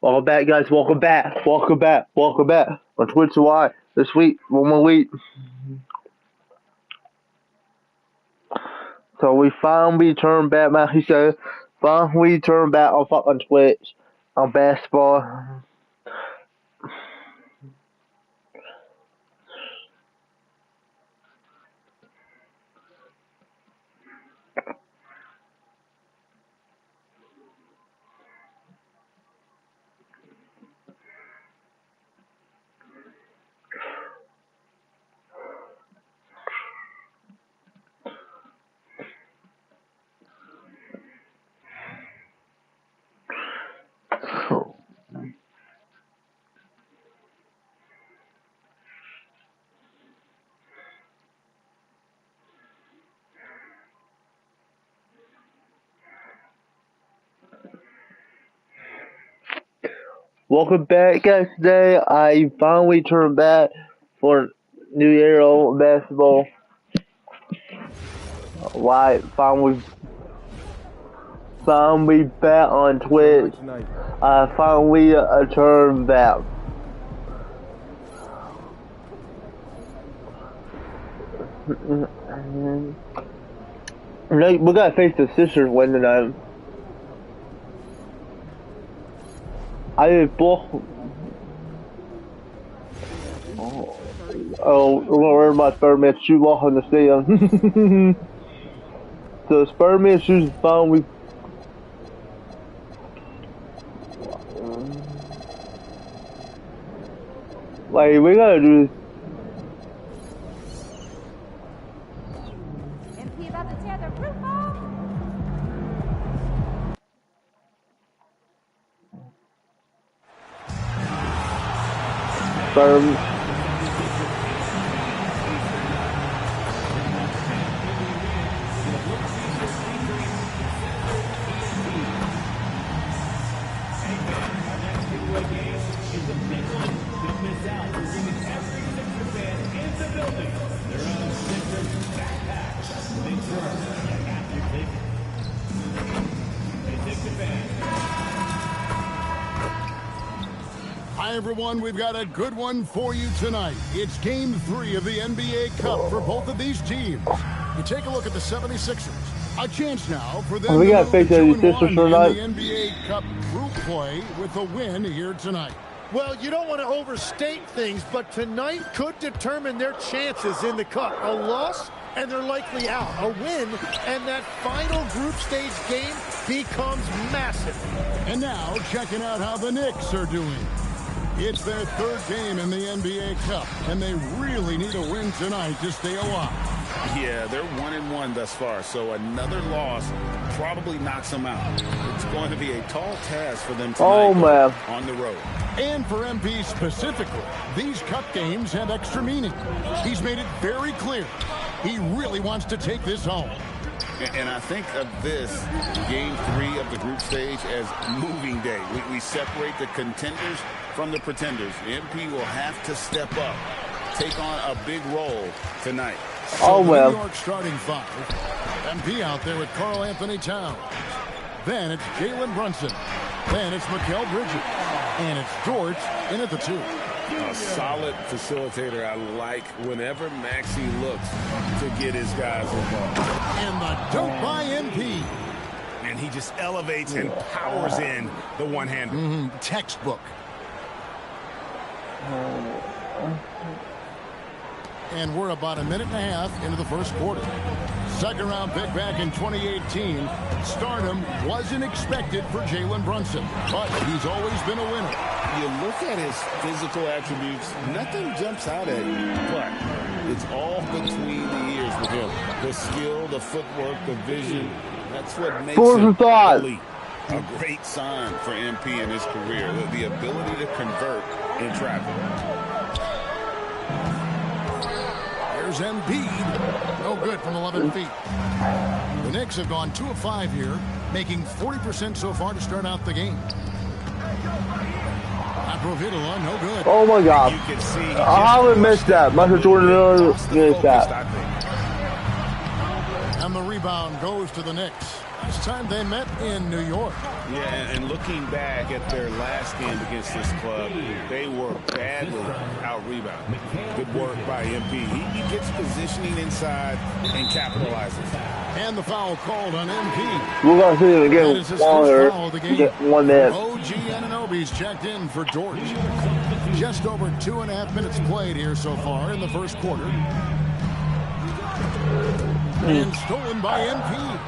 Welcome back, guys. Welcome back. Welcome back. Welcome back. On Twitch Live this week, one more week. So we finally turned back, man. He said, finally turned back on fucking Twitch on basketball. Welcome back, guys. Today I finally turned back for New Year old basketball. Why finally back on Twitch. I finally turned back. We gotta face the Sisters win tonight. We're my Spider-Man shoes off in the stadium. So Spider-Man shoes finally. Like, we gotta do this. MP about to tear the roof off. Hi everyone, we've got a good one for you tonight. It's Game 3 of the NBA Cup for both of these teams. You take a look at the 76ers. A chance now for them to move to 2-1 in the NBA Cup group play with a win here tonight. Well, you don't want to overstate things, but tonight could determine their chances in the Cup. A loss, and they're likely out. A win, and that final group stage game becomes massive. And now, checking out how the Knicks are doing. It's their third game in the NBA Cup, and they really need a win tonight to stay alive. Yeah, they're 1-1 thus far, so another loss probably knocks them out. It's going to be a tall task for them tonight on the road. And for MP specifically, these Cup games have extra meaning. He's made it very clear he really wants to take this home. And I think of this Game 3 of the group stage as moving day. We separate the contenders from the pretenders. MP will have to step up, take on a big role tonight. So New York starting five. MP out there with Karl Anthony Towns. Then it's Jalen Brunson. Then it's Mikal Bridges. And it's George in at the 2. A solid facilitator. I like whenever Maxey looks to get his guys involved. And the dunk by MP. And he just elevates and powers in the one-hander. Textbook. And we're about a minute and a half into the first quarter. Second round pick back in 2018. Stardom wasn't expected for Jalen Brunson, but he's always been a winner. You look at his physical attributes, nothing jumps out at you, but it's all between the ears with him. The skill, the footwork, the vision, that's what makes him elite. A great sign for MP in his career, the ability to convert in traffic. There's Embiid. No good from 11 feet. The Knicks have gone 2 of 5 here, making 40% so far to start out the game. Aprovitola, no good. Oh my God. You can see I would miss that. Michael Jordan missed that. And the rebound goes to the Knicks. Last time they met in New York. Yeah, and looking back at their last game against this club, they were badly out-rebounded. Good work by MP. He gets positioning inside and capitalizes. And the foul called on MP. We're going to see it again. That is his first foul of the game. Get 1 minute. OG Anunoby's checked in for George. Just over 2.5 minutes played here so far in the first quarter. And stolen by MP.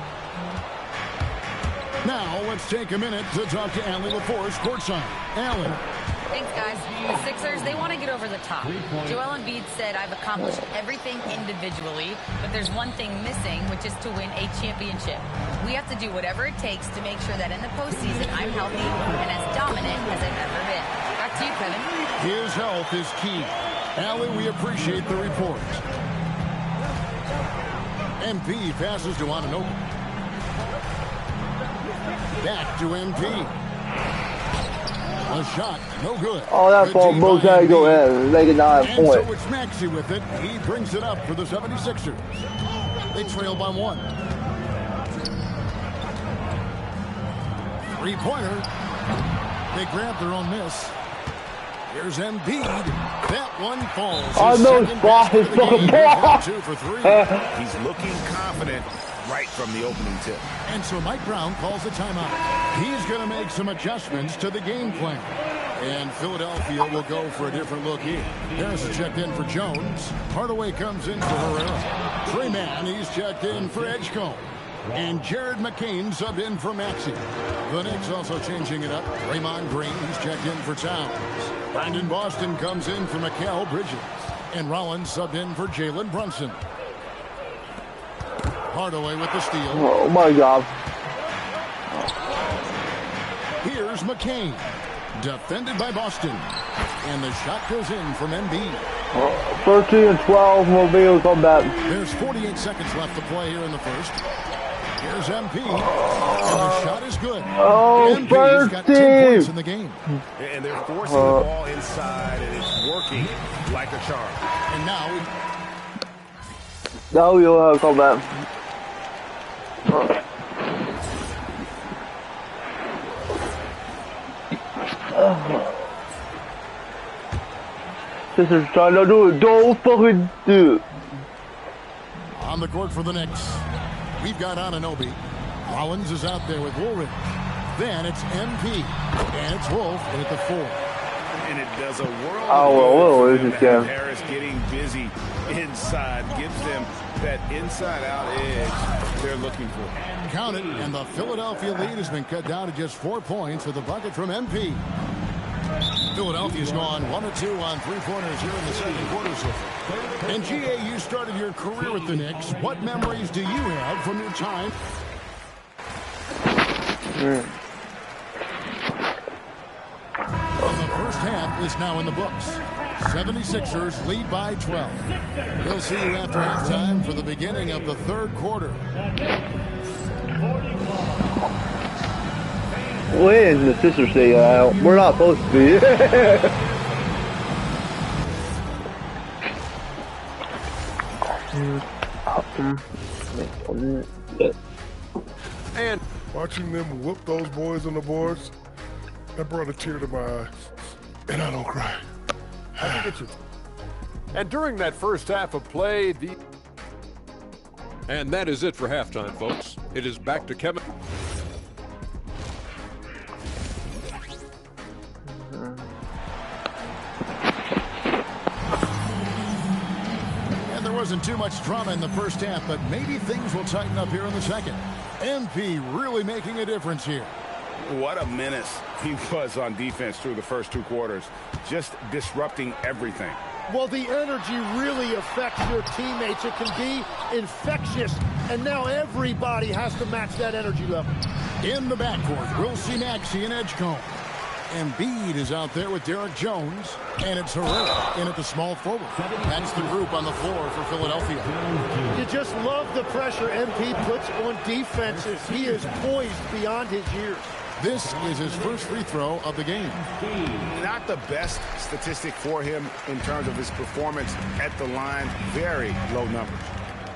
Now let's take a minute to talk to Allie LaForce courtside. Allie. Thanks, guys. The Sixers, they want to get over the top. Joel Embiid said, I've accomplished everything individually, but there's one thing missing, which is to win a championship. We have to do whatever it takes to make sure that in the postseason I'm healthy and as dominant as I've ever been. Back to you, Kevin. His health is key. Allie, we appreciate the report. MP passes to Anunoby. Back to MP. A shot, no good. Oh, that ball both sides go in. Make it 9 And points. so it's Maxey with it. He brings it up for the 76ers. They trail by 1. Three-pointer. They grab their own miss. Here's Embiid. That one falls. Oh, no, spot. His fucking ball. 2 for 3. He's looking confident right from the opening tip. And so Mike Brown calls a timeout. He's going to make some adjustments to the game plan. And Philadelphia will go for a different look here. Harris is checked in for Jones. Hardaway comes in for Herrera. Trey Mann, he's checked in for Edgecombe. And Jared McCain subbed in for Maxey. The Knicks also changing it up. Draymond Green, he's checked in for Towns. Brandon Boston comes in for Mikal Bridges. And Rollins subbed in for Jalen Brunson. Hardaway with the steal. Oh, my God. Here's McCain. Defended by Boston. And the shot goes in from Embiid. 13 and 12 will be able to come back. There's 48 seconds left to play here in the first. Here's MP. And the shot is good. Oh, MP's got 10 points in the game. And they're forcing the ball inside, and it's working like a charm. And now You'll have to come back. This is trying to do it. Don't fucking do it. on the court for the Knicks. We've got Anunoby. Rollins is out there with Woolridge. Then it's MP. And it's Wolf at the 4. And it does a world of good good for them to have Harris getting busy inside. Gives them that inside-out edge they're looking for. Count it, and the Philadelphia lead has been cut down to just 4 points with a bucket from MP. Philadelphia's gone 1-2 on three-pointers here in the second quarter so far. And GA, you started your career with the Knicks. What memories do you have from your time? And the first half is now in the books. 76ers lead by 12. We'll see you after halftime for the beginning of the third quarter. We're in the sister city. We're not supposed to be. And watching them whoop those boys on the boards, that brought a tear to my eye. And I don't cry. I think it's and during that first half of play, and that is it for halftime, folks. It is back to Kevin. And there wasn't too much drama in the first half, but maybe things will tighten up here in the second. MP really making a difference here. What a menace he was on defense through the first 2 quarters. Just disrupting everything. Well, the energy really affects your teammates. It can be infectious, and now everybody has to match that energy level. In the backcourt, we'll see Maxey and Edgecombe. Embiid is out there with Derek Jones, and it's Herrera in at the small forward. That's the group on the floor for Philadelphia. You just love the pressure MP puts on defenses. He is poised beyond his years. This is his first free throw of the game. Not the best statistic for him in terms of his performance at the line. Very low numbers.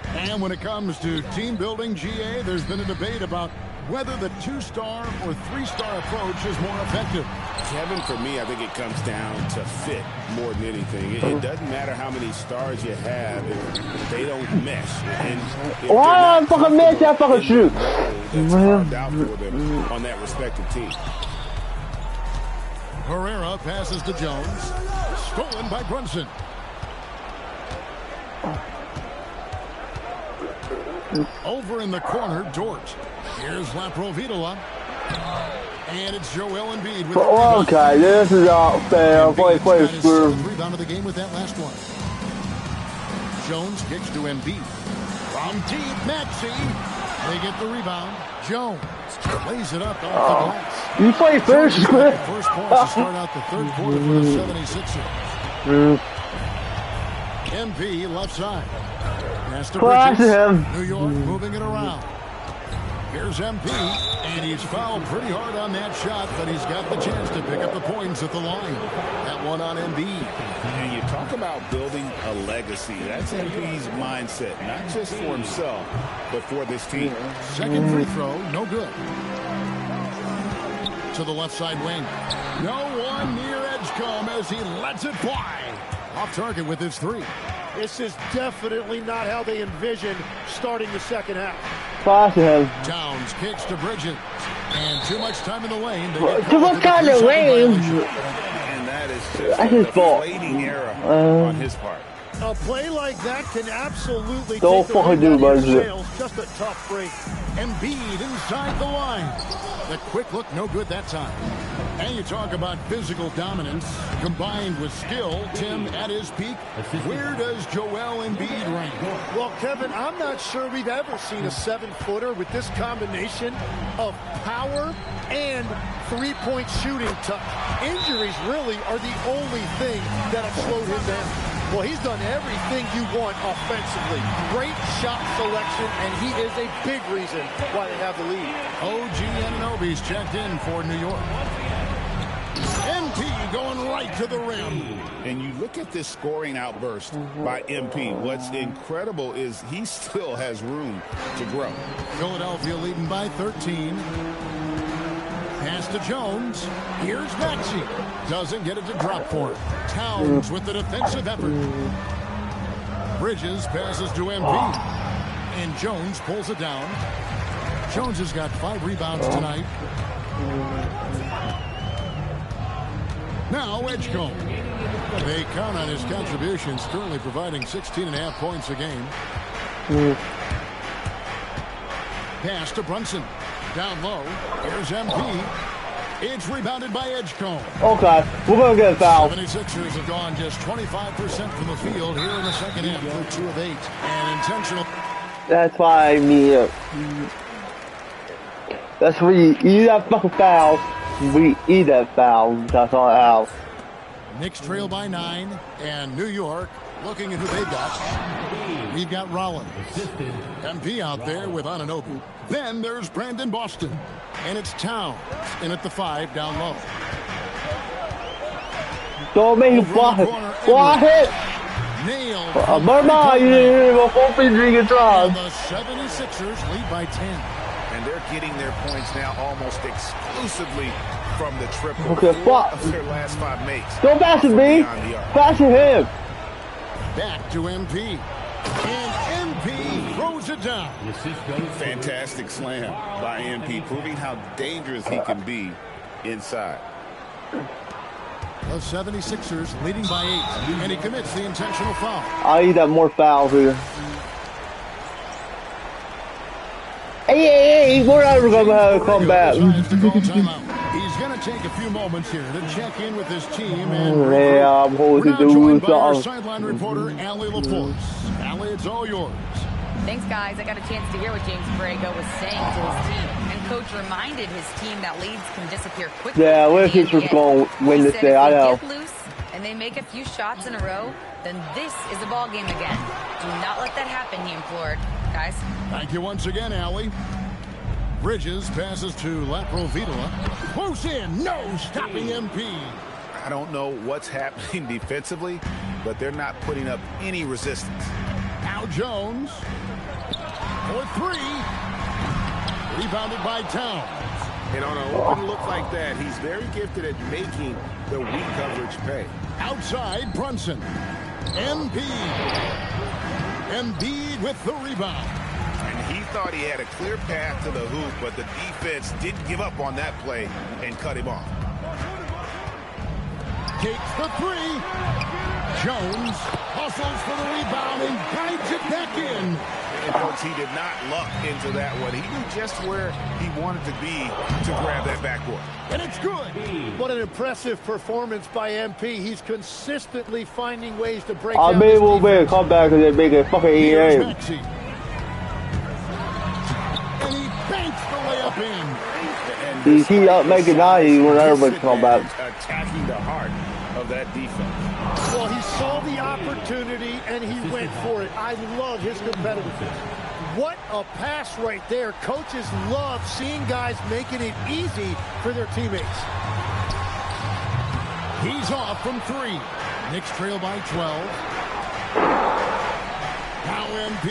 And when it comes to team building, GA, there's been a debate about whether the 2-star or 3-star approach is more effective. Kevin, for me, I think it comes down to fit more than anything. It doesn't matter how many stars you have if they don't mesh. And Why fucking miss that fucking shoot? That's carved out for them on that respective team. Herrera passes to Jones. Stolen by Brunson. Over in the corner, Dort. Here's Laprovitola. And it's Joel Embiid with okay, this is not fair. Play through. Rebound of the game with that last one. Jones kicks to Embiid. From deep, Maxey. They get the rebound. Jones lays it up off the glass. You play first, First points to start out the third quarter for the 76ers. MP left side. Pass to Bridges. New York moving it around. Here's MP, and he's fouled pretty hard on that shot, but he's got the chance to pick up the points at the line. That one on Embiid. And you talk about building a legacy. That's MP's mindset, not just for himself, but for this team. Second free throw, no good. To the left side wing. No one near Edgecombe as he lets it fly. Off target with his three. This is definitely not how they envisioned starting the second half. Pass him. Towns kicks to Bridges. And too much time in the lane. Too much time in the lane. And that is just That's his fault. deflating error on his part. A play like that can absolutely Don't take the fucking wind do out of it, your man. sails. Just a tough break. Embiid inside the line. The quick look, no good that time. And you talk about physical dominance combined with skill. Tim, at his peak, where does Joel Embiid rank? Well, Kevin, I'm not sure we've ever seen a 7-footer with this combination of power and three-point shooting touch. Injuries really are the only thing that have slowed him down. Well, he's done everything you want offensively. Great shot selection, and he is a big reason why they have the lead. OG Anunoby's checked in for New York. MP going right to the rim. And you look at this scoring outburst by MP. What's incredible is he still has room to grow. Philadelphia leading by 13. Pass to Jones. Here's Maxey. Doesn't get it to drop for it. Towns with the defensive effort. Bridges passes to MP. And Jones pulls it down. Jones has got 5 rebounds tonight. Now Edgecombe. They count on his contributions, currently providing 16.5 points a game. Pass to Brunson. Down low. Here's MP. It's rebounded by Edgecombe. Okay, we're going to get a foul. 76ers have gone just 25% from the field here in the second half. They're 2 of 8. And intentional. That's why I mean, that's when you eat that fucking foul. We eat that foul. That's all out. Knicks trail by 9. And New York looking at who they've got. We've got Rollins. MP out there with Anunoby. Then there's Brandon Boston. And it's Towns in at the 5 down low. Don't make him fly. Fly hit. Nailed. Mama, you didn't even open drinking time. And the 76ers lead by 10. And they're getting their points now almost exclusively from the triple. Okay, fuck. Of their last 5 makes. Don't pass it, me. Pass it him. Back to MP. And MP throws it down. Fantastic slam by MP, proving how dangerous he can be inside. The 76ers leading by 8. And he commits the intentional foul. I need that more fouls here. Hey, we're never going to have a comeback. He's going to take a few moments here to check in with his team. And yeah, I'm holding to do something. Our sideline reporter, Allie LaForce. Allie, it's all yours. Thanks, guys. I got a chance to hear what James Borrego was saying to his team. And Coach reminded his team that leads can disappear quickly. Yeah, we're just going to win this day. I know. If they get loose and they make a few shots in a row, then this is the ball game again. Do not let that happen, he implored. Guys. Thank you once again, Allie. Bridges passes to Laprovitola. Close in. No stopping MP. I don't know what's happening defensively, but they're not putting up any resistance. Now Jones for 3. Rebounded by Towns. And on an open look like that, he's very gifted at making the weak coverage pay. Outside, Brunson. Embiid with the rebound. And he thought he had a clear path to the hoop, but the defense didn't give up on that play and cut him off. Takes the three. Jones hustles for the rebound and guides it back in. And folks, he did not luck into that one. He knew just where he wanted to be to grab that backboard. And it's good. What an impressive performance by MP. He's consistently finding ways to break I down may this will be a defense. comeback because they make a fucking Here's EA. Maxey. And he banks the layup in. He keep up making 90 when everybody come back. Attacking the heart of that defense. Well, he saw the opportunity and he went for it. I love his competitiveness. What a pass right there. Coaches love seeing guys making it easy for their teammates. He's off from three. Knicks trail by 12. Now MP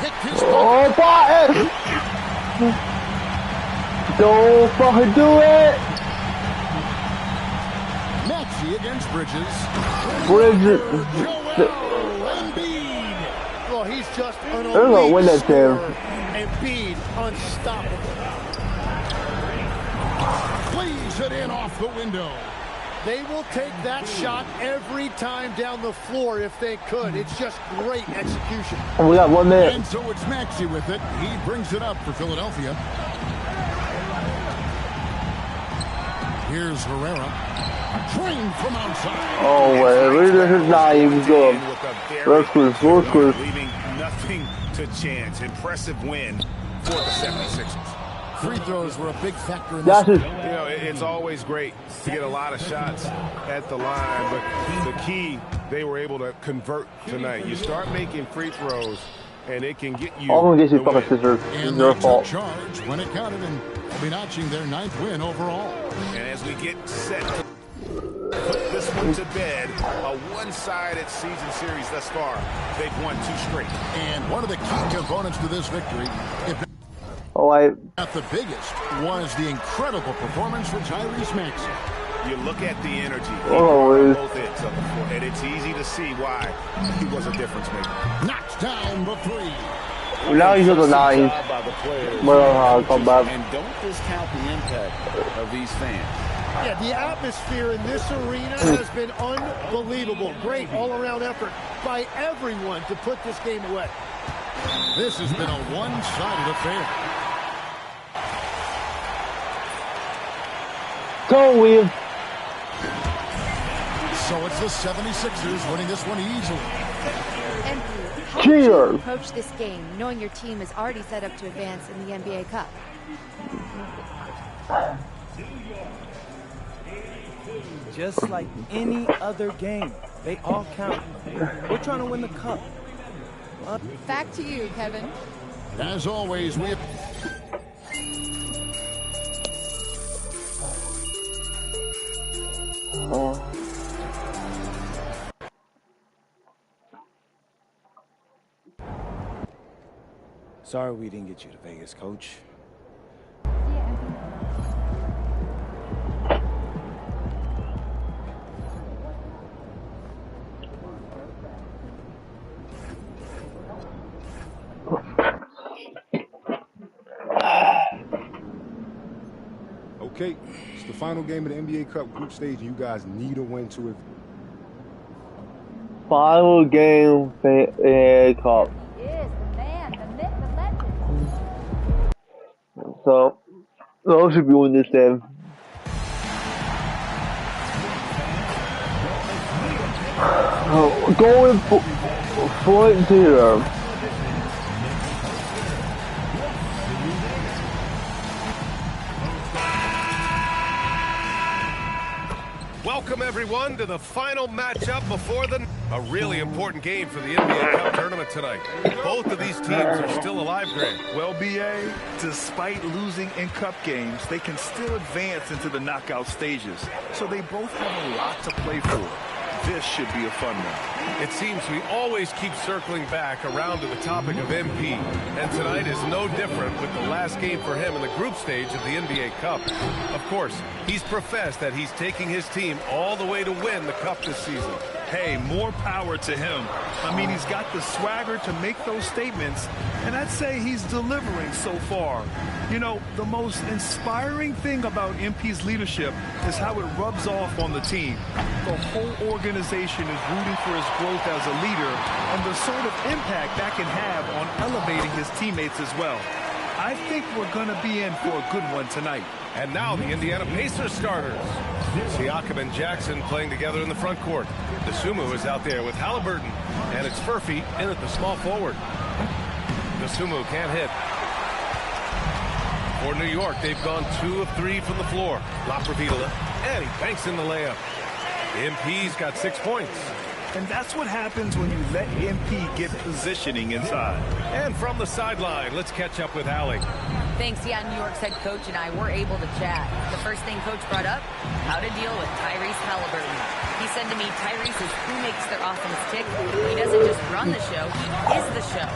picked his Oh, Barton! Don't fucking do it! Maxey against Bridges. Bridges. Joel Embiid. Well, he's just an They're gonna elite win that game. scorer. Embiid, unstoppable. Plays it in off the window. They will take that shot every time down the floor if they could. It's just great execution. And we got 1 minute. And so it's Maxey with it. He brings it up for Philadelphia. Here's Herrera. Trained from outside. Oh, wait. This is not even good. Let's go. Leaving nothing to chance. Impressive win for the 76ers. Free throws were a big factor in this. That's it. You know, it's always great to get a lot of shots at the line, but the key, they were able to convert tonight. You start making free throws, and it can get you. I'm gonna get you the fucking win. scissors. It's And your they took fault. charge when it counted, and they'll be notching their 9th win overall. And as we get set to put this one to bed, a one-sided season series thus far. They've won 2 straight. And one of the key components to this victory, if Oh, not the biggest, was the incredible performance from Tyrese Maxey. You look at the energy. Oh, Both ends of the floor, and it's easy to see why he was a difference maker. Knocks down the three. now he's at the 9. By the players. Well, come back. And don't discount the impact of these fans. Yeah, the atmosphere in this arena has been unbelievable. Great all-around effort by everyone to put this game away. This has been a one-sided affair. Go, William. So it's the 76ers winning this one easily. And how Cheers. would you approach this game, knowing your team is already set up to advance in the NBA Cup? Just like any other game, they all count. We're trying to win the cup. Back to you, Kevin. As always, we have... Sorry we didn't get you to Vegas, Coach. Okay, it's the final game of the NBA Cup group stage, and you guys need a win to it. Final game, NBA Cup. Is the man, the myth, the legend. So, those should be winning this game. Going for it here. Welcome, everyone, to the final matchup before a really important game for the NBA Cup tournament tonight. Both of these teams are still alive, Greg. Well, BA, despite losing in cup games, they can still advance into the knockout stages. So they both have a lot to play for. This should be a fun one. It seems we always keep circling back around to the topic of MP, and tonight is no different with the last game for him in the group stage of the NBA Cup. Of course, he's professed that he's taking his team all the way to win the Cup this season. Hey, more power to him. I mean, he's got the swagger to make those statements, and I'd say he's delivering so far. You know, the most inspiring thing about MP's leadership is how it rubs off on the team. The whole organization is rooting for his growth as a leader and the sort of impact that can have on elevating his teammates as well. I think we're going to be in for a good one tonight. And now the Indiana Pacers starters. Siakam and Jackson playing together in the front court. Dosunmu is out there with Halliburton, and it's Furphy in at the small forward. Dosunmu can't hit. For New York, they've gone 2 of 3 from the floor. Blastula, and he banks in the layup. MP's got 6 points. And that's what happens when you let MP get positioning inside. And from the sideline, let's catch up with Allie. Thanks. Yeah, New York's head coach and I were able to chat. The first thing Coach brought up, how to deal with Tyrese Halliburton. He said to me, Tyrese is who makes their offense tick. He doesn't just run the show, he is the show.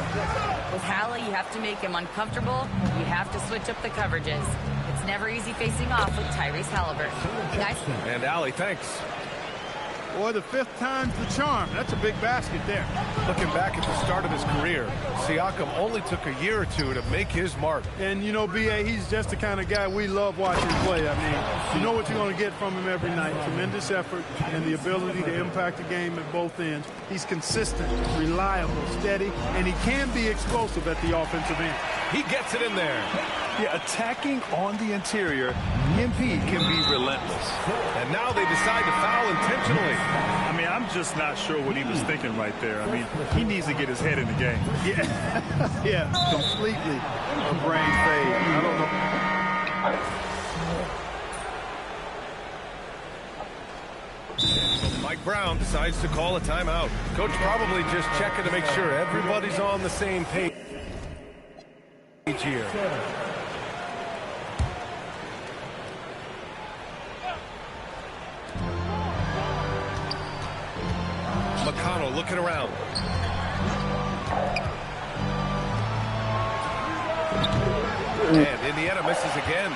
With Hallie, you have to make him uncomfortable. You have to switch up the coverages. It's never easy facing off with Tyrese Halliburton. Guys? And Allie, thanks. Boy, the 5th time's the charm. That's a big basket there. Looking back at the start of his career, Siakam only took a year or 2 to make his mark. And, you know, B.A., he's just the kind of guy we love watching play. I mean, you know what you're going to get from him every night. Tremendous effort and the ability to impact the game at both ends. He's consistent, reliable, steady, and he can be explosive at the offensive end. He gets it in there. Yeah, attacking on the interior, MP can be relentless. And now they decide to foul intentionally. I mean, I'm just not sure what he was thinking right there. I mean, he needs to get his head in the game. Yeah, yeah, completely a brain fade. I don't know. So Mike Brown decides to call a timeout. Coach probably just checking to make sure everybody's on the same page here. McConnell looking around. And Indiana misses again.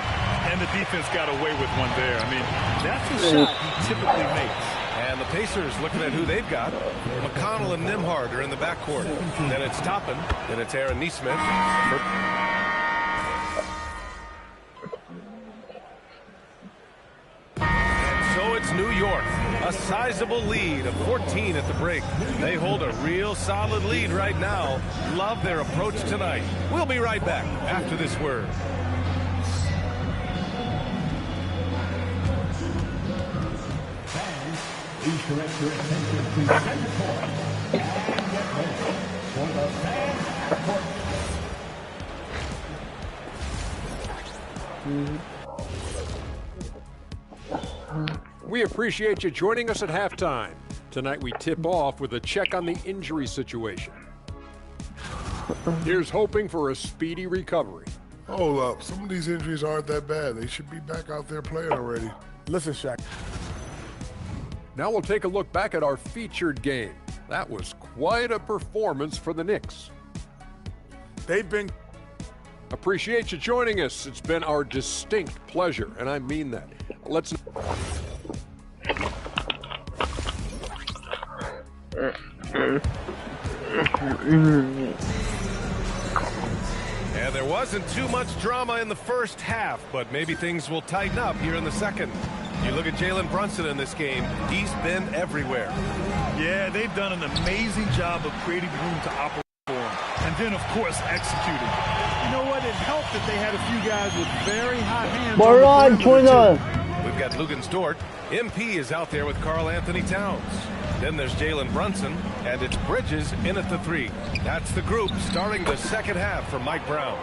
And the defense got away with one there. I mean, that's a shot he typically makes. And the Pacers looking at who they've got. McConnell and Nembhard are in the backcourt. Then it's Toppin. Then it's Aaron Nesmith. So it's New York, a sizable lead of 14 at the break. They hold a real solid lead right now. Love their approach tonight. We'll be right back after this word. Please direct your attention to center court and get ready for the fan court. We appreciate you joining us at halftime. Tonight we tip off with a check on the injury situation. Here's hoping for a speedy recovery. Hold up. Some of these injuries aren't that bad. They should be back out there playing already. Listen, Shaq. Now we'll take a look back at our featured game. That was quite a performance for the Knicks. They've been... Appreciate you joining us. It's been our distinct pleasure, and I mean that. Let's... And there wasn't too much drama in the first half, but maybe things will tighten up here in the second. You look at Jalen Brunson in this game, he's been everywhere. Yeah, they've done an amazing job of creating room to operate for him. And then, of course, executing. You know what? It helped that they had a few guys with very hot hands. Maran, 29. We've got Lugens Dort. MP is out there with Karl Anthony Towns. Then there's Jalen Brunson, and it's Bridges in at the 3. That's the group starting the second half for Mike Brown.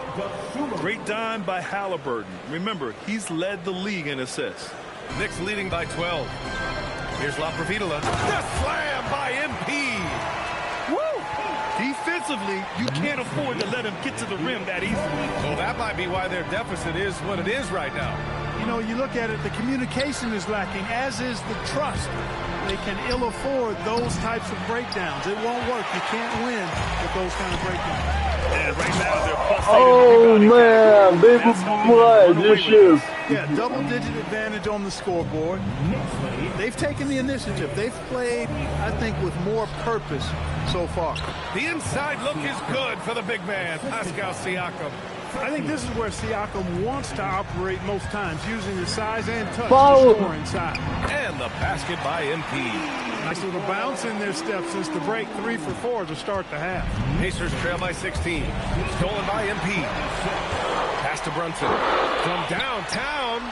Great dime by Halliburton. Remember, he's led the league in assists. Knicks leading by 12. Here's Blastula. The slam by MP. Woo! Defensively, you can't afford to let him get to the rim that easily. Well, that might be why their deficit is what it is right now. You know, you look at it, the communication is lacking, as is the trust. They can ill afford those types of breakdowns. It won't work. You can't win with those kind of breakdowns. And right now they're plus Oh man, big this shoe. Yeah, double-digit advantage on the scoreboard. They've taken the initiative. They've played, I think, with more purpose so far. The inside look is good for the big man, Pascal Siakam. I think this is where Siakam wants to operate most times, using his size and touch to score inside. And the basket by MP. Nice little bounce in their step since the break. 3 for 4 to start the half. Pacers trail by 16. Stolen by MP. Pass to Brunson. From downtown.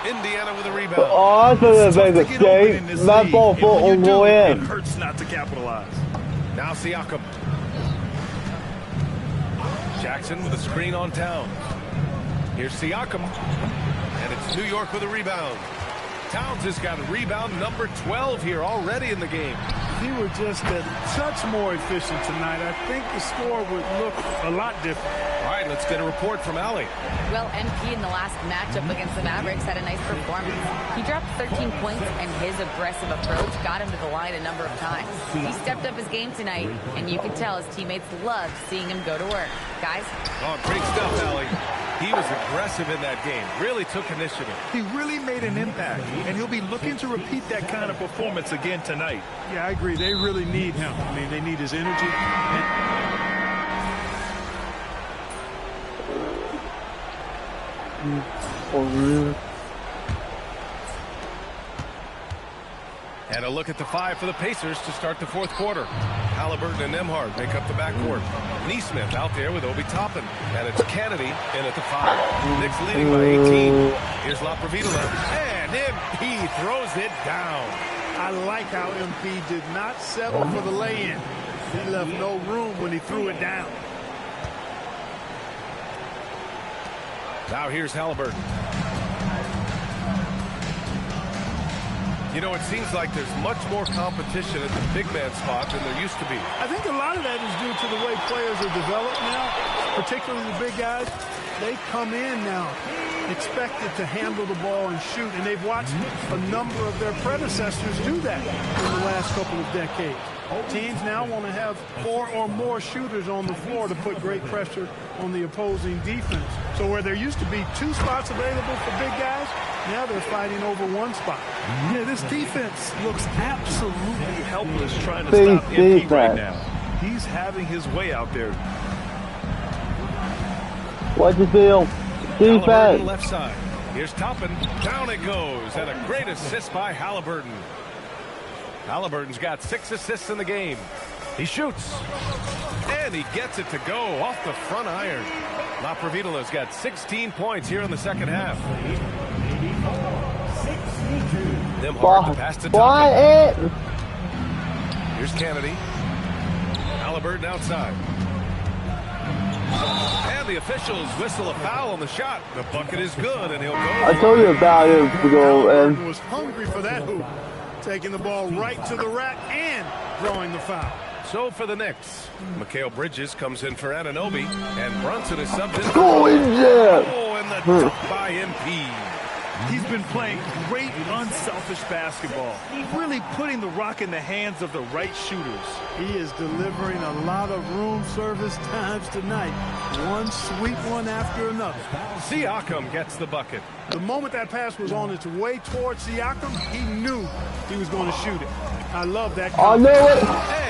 Indiana with a rebound. Oh, I thought that was a mistake. That ball will go in. It hurts not to capitalize. Now Siakam. Jackson with a screen on Towns. Here's Siakam. And it's New York with a rebound. Towns has got rebound number 12 here already in the game. If he were just a touch more efficient tonight, I think the score would look a lot different. All right, let's get a report from Allie. Well, MP in the last matchup against the Mavericks had a nice performance. He dropped 13 points, and his aggressive approach got him to the line a number of times. He stepped up his game tonight, and you can tell his teammates loved seeing him go to work. Guys? Oh, great stuff, Allie. He was aggressive in that game. Really took initiative. He really made an impact, and he'll be looking to repeat that kind of performance again tonight. Yeah, I agree. They really need him. I mean, they need his energy. And a look at the 5 for the Pacers to start the fourth quarter. Halliburton and Nembhard make up the backcourt. Neesmith out there with Obi Toppin. And it's Kennedy in at the 5. Knicks leading by 18. Here's Laprovitola. And MP throws it down. I like how MP did not settle for the lay-in. He left no room when he threw it down. Now here's Halliburton. You know, it seems like there's much more competition at the big man spot than there used to be. I think a lot of that is due to the way players are developed now, particularly the big guys. They come in now expected to handle the ball and shoot, and they've watched a number of their predecessors do that in the last couple of decades. Teams now want to have 4 or more shooters on the floor to put great pressure on the opposing defense. So where there used to be 2 spots available for big guys, now they're fighting over 1 spot. Yeah, this defense looks absolutely helpless trying to stop MP right now. He's having his way out there. What's the deal? Defense. Left side. Here's Toppin. Down it goes. And a great assist by Halliburton. Halliburton's got 6 assists in the game. He shoots. And he gets it to go off the front iron. Laprovitola's got 16 points here in the second half. Nembhard to pass to Toppin. Here's Kennedy. Halliburton outside. And the officials whistle a foul on the shot. The bucket is good, and he'll go. I told you about it to go in. Was hungry for that hoop. Taking the ball right to the rack and drawing the foul. So for the Knicks, Mikal Bridges comes in for Anunoby, and Brunson is subbed in. Oh, and the dunk by MP. He's been playing great, unselfish basketball. Really putting the rock in the hands of the right shooters. He is delivering a lot of room service times tonight. One sweet one after another. Siakam gets the bucket. The moment that pass was on its way towards Siakam, he knew he was going to shoot it. I love that. I know it.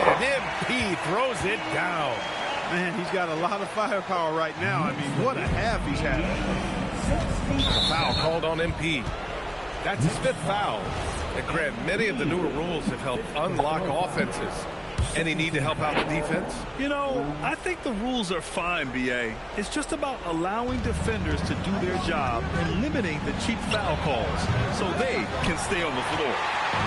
And MP throws it down. Man, he's got a lot of firepower right now. I mean, what a half he's had. A foul called on MP. That's his 5th foul. And Grant, many of the newer rules have helped unlock offenses. Any need to help out the defense? You know, I think the rules are fine, B.A. It's just about allowing defenders to do their job and limiting the cheap foul calls so they can stay on the floor.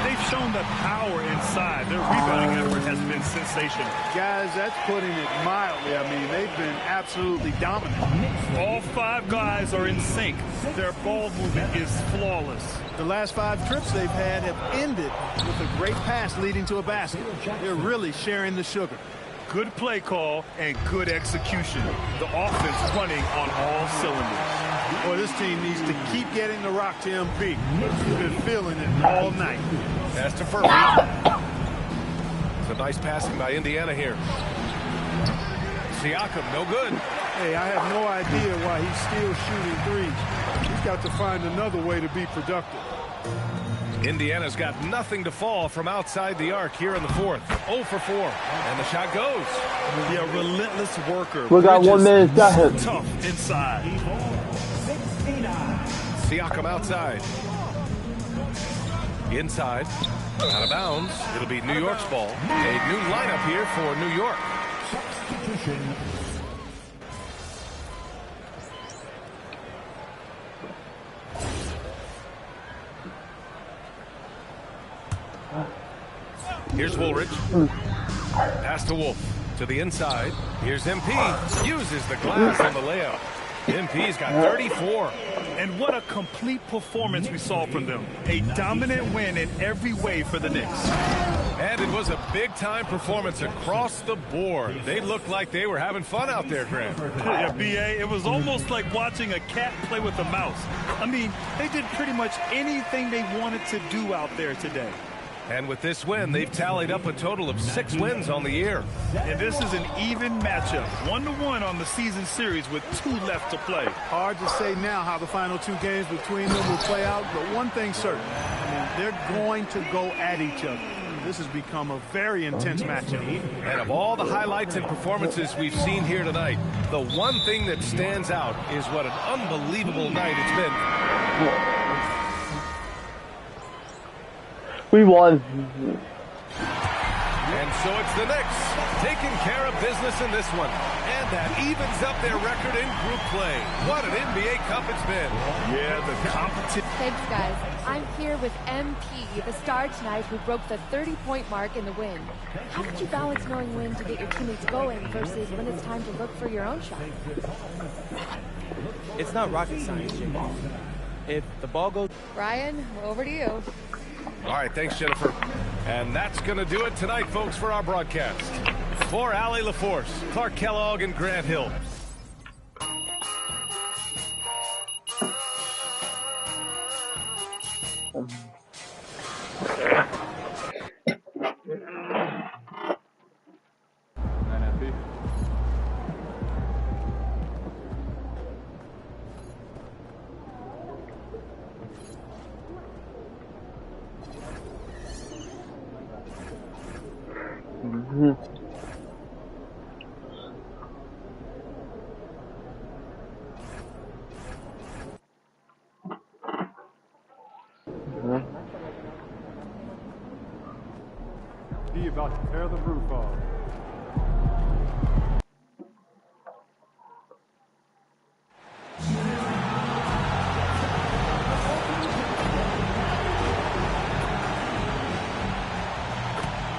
They've shown that power inside. Their rebounding effort has been sensational. Guys, that's putting it mildly. I mean, they've been absolutely dominant. All 5 guys are in sync. Their ball movement is flawless. The last 5 trips they've had have ended with a great pass leading to a basket. They're really sharing the sugar. Good play call and good execution. The offense running on all cylinders. Boy, this team needs to keep getting the rock to MP. He's been feeling it all night. Pass to Furby. It's a nice passing by Indiana here. Siakam, no good. Hey, I have no idea why he's still shooting threes. He's got to find another way to be productive. Indiana's got nothing to fall from outside the arc here in the fourth. 0 for 4. And the shot goes. Yeah, relentless worker. We got 1 minute left. Tough inside. Siakam outside. Inside. Out of bounds. It'll be New York's ball. A new lineup here for New York. Here's Woolridge. Pass to Wolf. To the inside. Here's MP. Uses the glass on the layup. MP's got 34. And what a complete performance we saw from them. A dominant win in every way for the Knicks. And it was a big-time performance across the board. They looked like they were having fun out there, Grant. Yeah, B.A., it was almost like watching a cat play with a mouse. I mean, they did pretty much anything they wanted to do out there today. And with this win, they've tallied up a total of 6 wins on the year. And this is an even matchup. 1-1 on the season series with 2 left to play. Hard to say now how the final 2 games between them will play out, but one thing's certain. I mean, they're going to go at each other. This has become a very intense matchup. And of all the highlights and performances we've seen here tonight, the one thing that stands out is what an unbelievable night it's been. We won. And so it's the Knicks taking care of business in this one. And that evens up their record in group play. What an NBA Cup it's been. Yeah, the competition. Thanks, guys. I'm here with MP, the star tonight who broke the 30-point mark in the win. How did you balance knowing when to get your teammates going versus when it's time to look for your own shot? It's not rocket science, Jimmy. If the ball goes... Brian, over to you. All right, thanks, Jennifer. And that's going to do it tonight, folks, for our broadcast. For Allie LaForce, Clark Kellogg, and Grant Hill. He about to tear the roof off.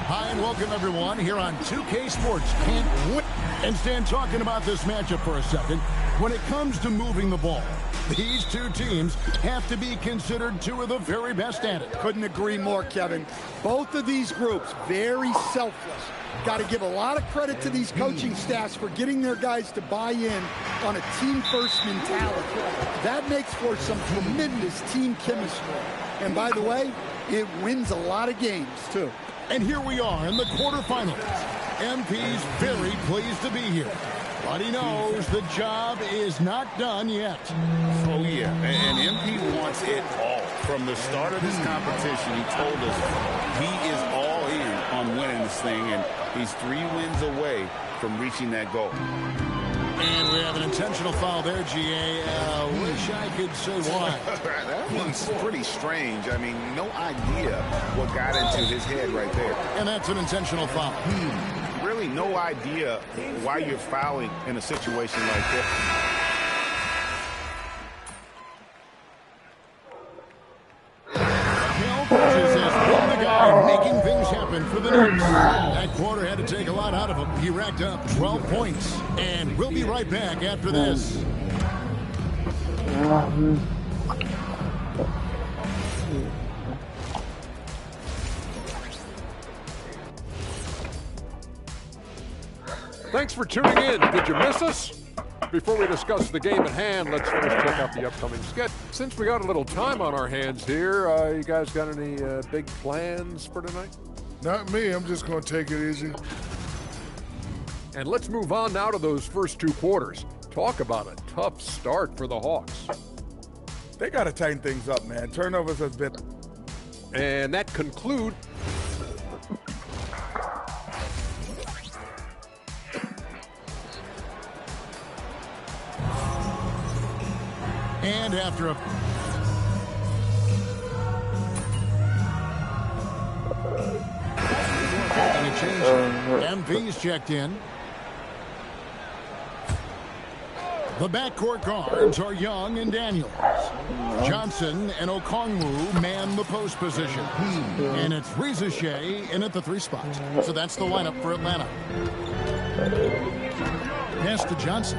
Hi and welcome everyone here on 2K Sports. Can't wait and stand talking about this matchup for a second. When it comes to moving the ball, these 2 teams have to be considered 2 of the very best at it. Couldn't agree more, Kevin. Both of these groups, very selfless. Got to give a lot of credit to these coaching staffs for getting their guys to buy in on a team-first mentality. That makes for some tremendous team chemistry. And by the way, it wins a lot of games, too. And here we are in the quarterfinals. MP's very pleased to be here, but he knows the job is not done yet. Oh, yeah, and MP wants it all. From the start of this competition, he told us he is all in on winning this thing, and he's 3 wins away from reaching that goal. And we have an intentional foul there, GA. Wish I could say why. That one's pretty strange. I mean, no idea what got into his head right there. And that's an intentional foul. Really no idea why you're fouling in a situation like that. The guy making things happen for the Knicks. That quarter had to take a lot out of him. He racked up 12 points. And we'll be right back after this. Thanks for tuning in. Did you miss us? Before we discuss the game at hand, let's first check out the upcoming schedule. Since we got a little time on our hands here, you guys got any big plans for tonight? Not me. I'm just going to take it easy. And let's move on now to those first two quarters. Talk about a tough start for the Hawks. They got to tighten things up, man. Turnovers has been... And that concludes... And after a... And a change. MP's checked in. The backcourt guards are Young and Daniels. Johnson and Okongwu man the post position. And it's Reza Shea in at the 3 spot. So that's the lineup for Atlanta. Pass to Johnson.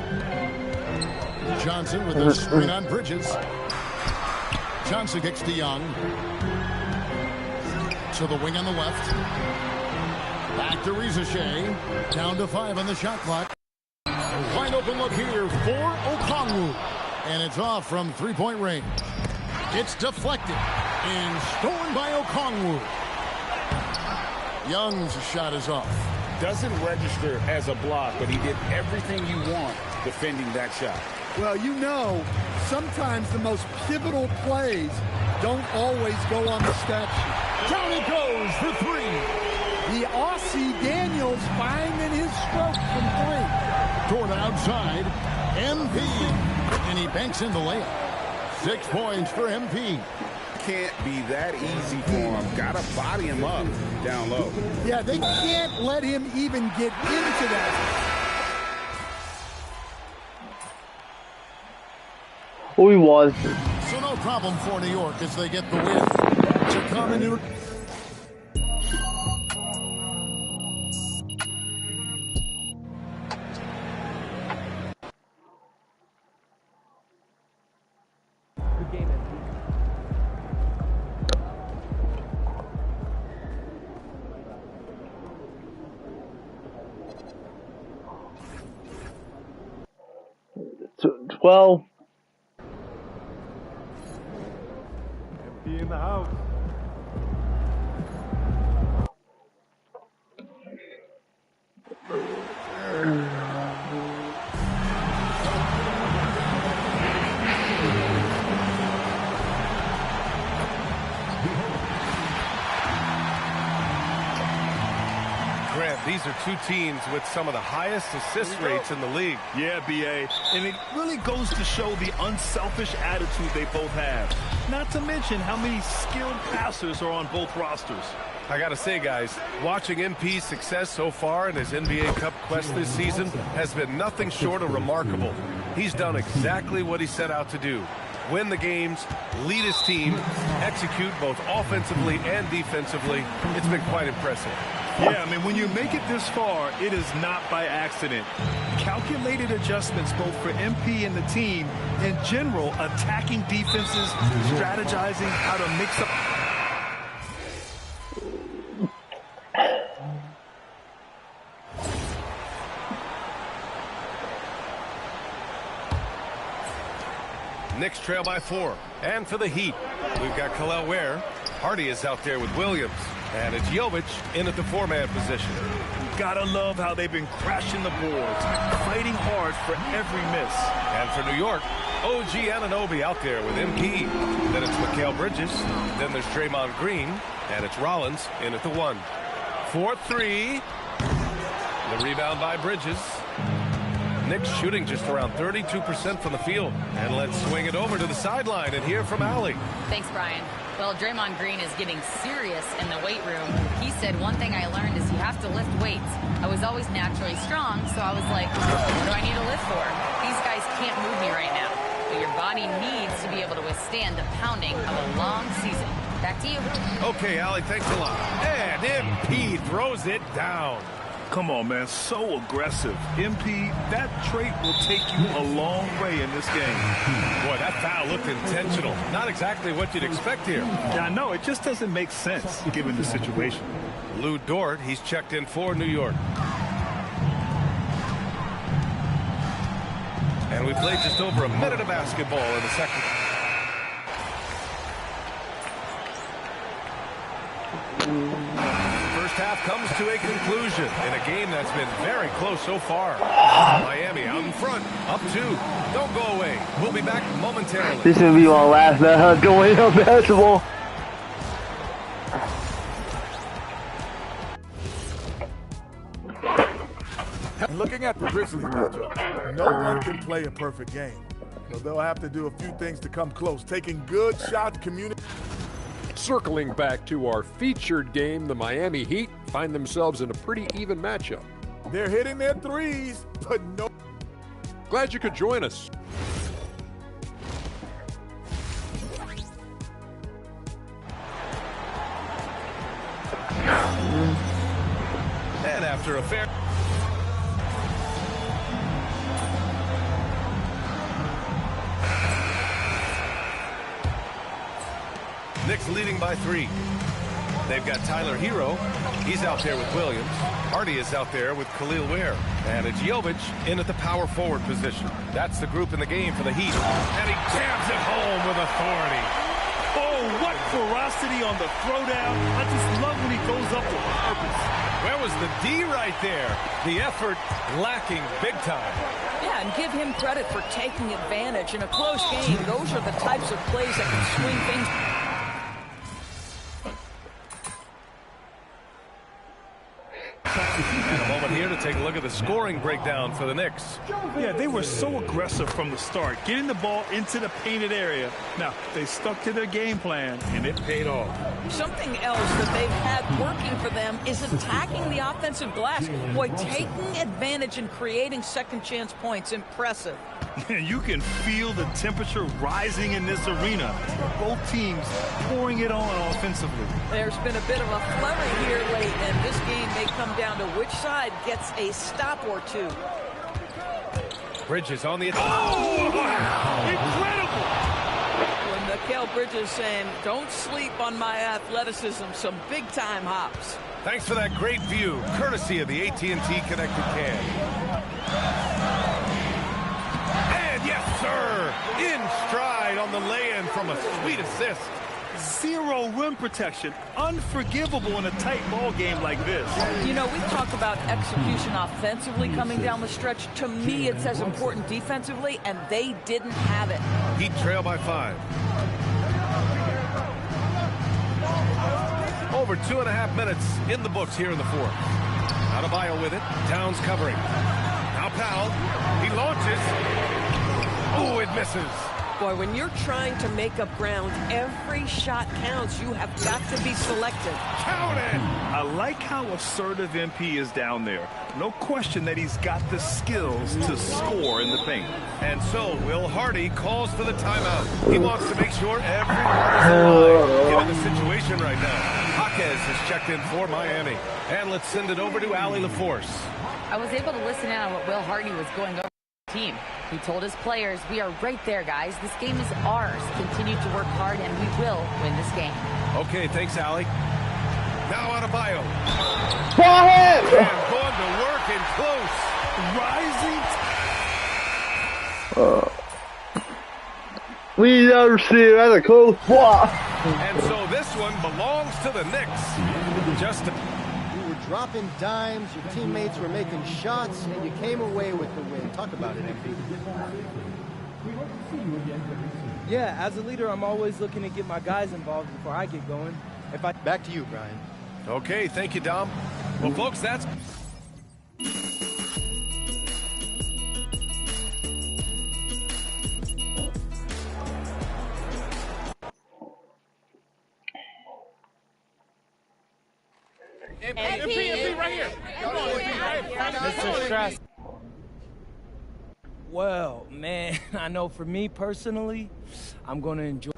Johnson with a screen on Bridges. Johnson kicks to Young. To the wing on the left. Back to Reza Shea. Down to 5 on the shot clock. A wide open look here for Okongwu. And it's off from 3-point range. It's deflected and stolen by Okongwu. Young's shot is off. Doesn't register as a block, but he did everything you want defending that shot. Well, you know, sometimes the most pivotal plays don't always go on the stat sheet. Down it goes for 3. The Aussie Daniels finding his stroke from 3. Toward outside, MP. And he banks in the layup. 6 points for MP. Can't be that easy for him. Gotta body him up down low. Yeah, they can't let him even get into that. We won. So no problem for New York as they get the win. To come in New... Well, Empty in the house. Grant, these are two teams with some of the highest assist rates in the league. Yeah, B.A. And it really goes to show the unselfish attitude they both have. Not to mention how many skilled passers are on both rosters. I gotta say, guys, watching MP's success so far in his NBA Cup quest this season has been nothing short of remarkable. He's done exactly what he set out to do. Win the games, lead his team, execute both offensively and defensively. It's been quite impressive. Yeah, I mean, when you make it this far, it is not by accident. Calculated adjustments both for MP and the team. In general, attacking defenses, strategizing how to mix up. Knicks trail by 4. And for the Heat, we've got Khalil Ware. Hardy is out there with Williams. And it's Jovic in at the 4-man position. Gotta love how they've been crashing the boards, fighting hard for every miss. And for New York, OG Anunoby out there with MP. Then it's Mikal Bridges. Then there's Draymond Green. And it's Rollins in at the 1. 4-3. The rebound by Bridges. Knicks shooting just around 32% from the field. And let's swing it over to the sideline and hear from Allie. Thanks, Brian. Well, Draymond Green is getting serious in the weight room. He said, one thing I learned is you have to lift weights. I was always naturally strong, so I was like, what do I need to lift for? These guys can't move me right now. But your body needs to be able to withstand the pounding of a long season. Back to you. Okay, Allie, thanks a lot. And MP throws it down. Come on, man, so aggressive. MP, that trait will take you a long way in this game. Boy, that foul looked intentional. Not exactly what you'd expect here. Yeah, I know. It just doesn't make sense, given the situation. Lou Dort, he's checked in for New York. And we played just over a minute of basketball in the second. First half comes to a conclusion in a game that's been very close so far. Miami out in front, up 2. Don't go away. We'll be back momentarily. This is going to be my last night going on basketball. Looking at the Grizzlies matchup, no one can play a perfect game. So they'll have to do a few things to come close. Taking good shots, communicating. Circling back to our featured game, the Miami Heat find themselves in a pretty even matchup. They're hitting their threes, but no. Glad you could join us. And after a fair... Knicks leading by 3. They've got Tyler Hero. He's out there with Williams. Hardy is out there with Khalil Ware. And it's Jovic in at the power forward position. That's the group in the game for the Heat. And he jams it home with authority. Oh, what ferocity on the throwdown. I just love when he goes up with purpose. Where was the D right there? The effort lacking big time. Yeah, and give him credit for taking advantage in a close game. Those are the types of plays that can swing things. And a moment here to take a look at the scoring breakdown for the Knicks. Yeah, they were so aggressive from the start, getting the ball into the painted area. Now, they stuck to their game plan, and it paid off. Something else that they've had working for them is attacking the offensive glass. Boy, taking advantage and creating second chance points, impressive. You can feel the temperature rising in this arena. Both teams pouring it on offensively. There's been a bit of a flurry here late, and this game may come down to which side gets a stop or two. Bridges on the... Oh! Incredible! When Mikal Bridges saying, don't sleep on my athleticism, some big-time hops. Thanks for that great view, courtesy of the AT&T Connected Cam. And yes, sir, in stride on the lay-in from a sweet assist. Zero rim protection. Unforgivable in a tight ball game like this. You know, we talk about execution offensively coming down the stretch. To me, it's as important defensively, and they didn't have it. Heat trail by 5. Over 2.5 minutes in the books here in the fourth. Adebayo with it. Towns covering. Now Powell. He launches. Oh, it misses. Boy, when you're trying to make up ground, every shot counts. You have got to be selective. Count it! I like how assertive MP is down there. No question that he's got the skills to score in the paint. And so Will Hardy calls for the timeout. He wants to make sure everyone is alive given the situation right now. Jaquez has checked in for Miami. And let's send it over to Allie LaForce. I was able to listen in on what Will Hardy was going over the team. He told his players, we are right there, guys. This game is ours. Continue to work hard, and we will win this game. Okay, thanks, Allie. Now Adebayo. And going to work in close. Rising. We never see it as a close spot. And so this one belongs to the Knicks. Just you were dropping dimes, your teammates were making shots, and you came away with the win. Talk about it, MP. Yeah, as a leader, I'm always looking to get my guys involved before I get going. Back to you, Brian. Okay, thank you, Dom. Well, folks, that's... MP right here. Come on, MP right here. Mr. Strauss. Well, man, I know for me personally, I'm going to enjoy.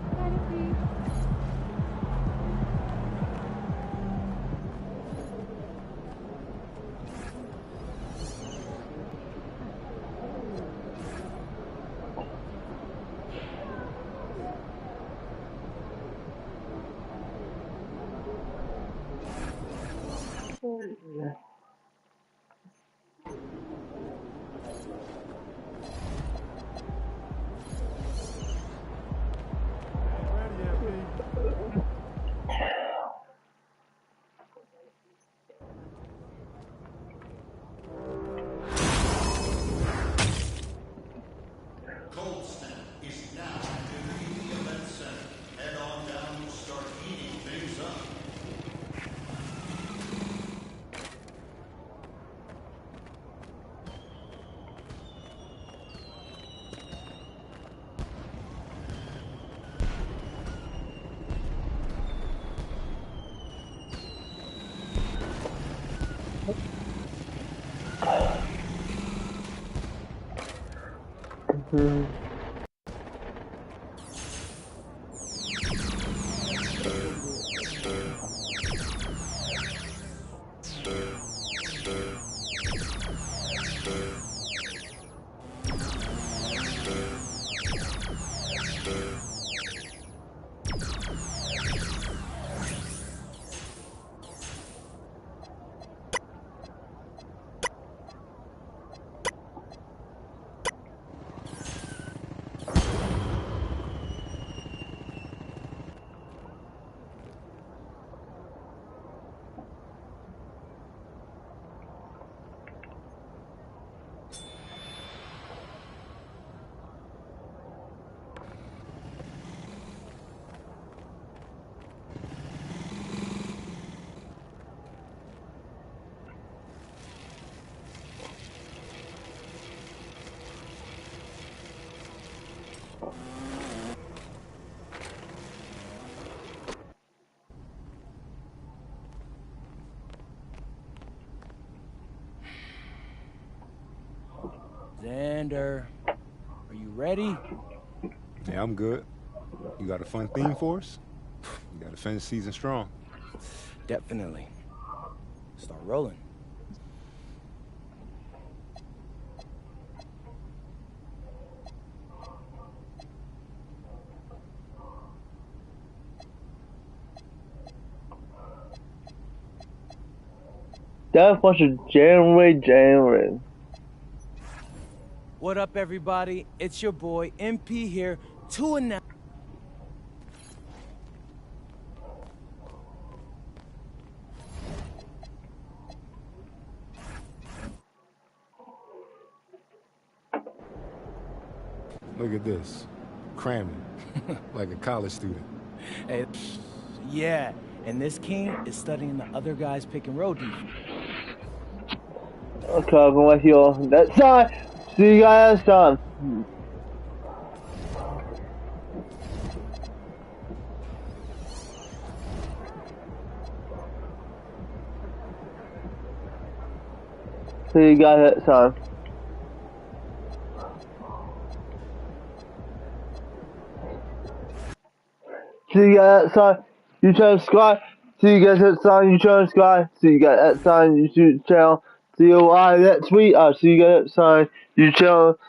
Xander, are you ready? Yeah, I'm good. You got a fun theme for us? You got to finish season strong. Definitely. Start rolling. That was a bunch of January. What up, everybody? It's your boy, MP here, to announce. Look at this. Cramming. Like a college student. Hey, yeah, and this king is studying the other guy's pick and roll defense. Okay, I'm going with you on that side. See you guys next time. See you guys next time. See you guys next time. You turn subscribe. See you guys next time. You turn subscribe. See you guys next time. You shoot channel. See you live next week. I'll see you guys next time. You channel.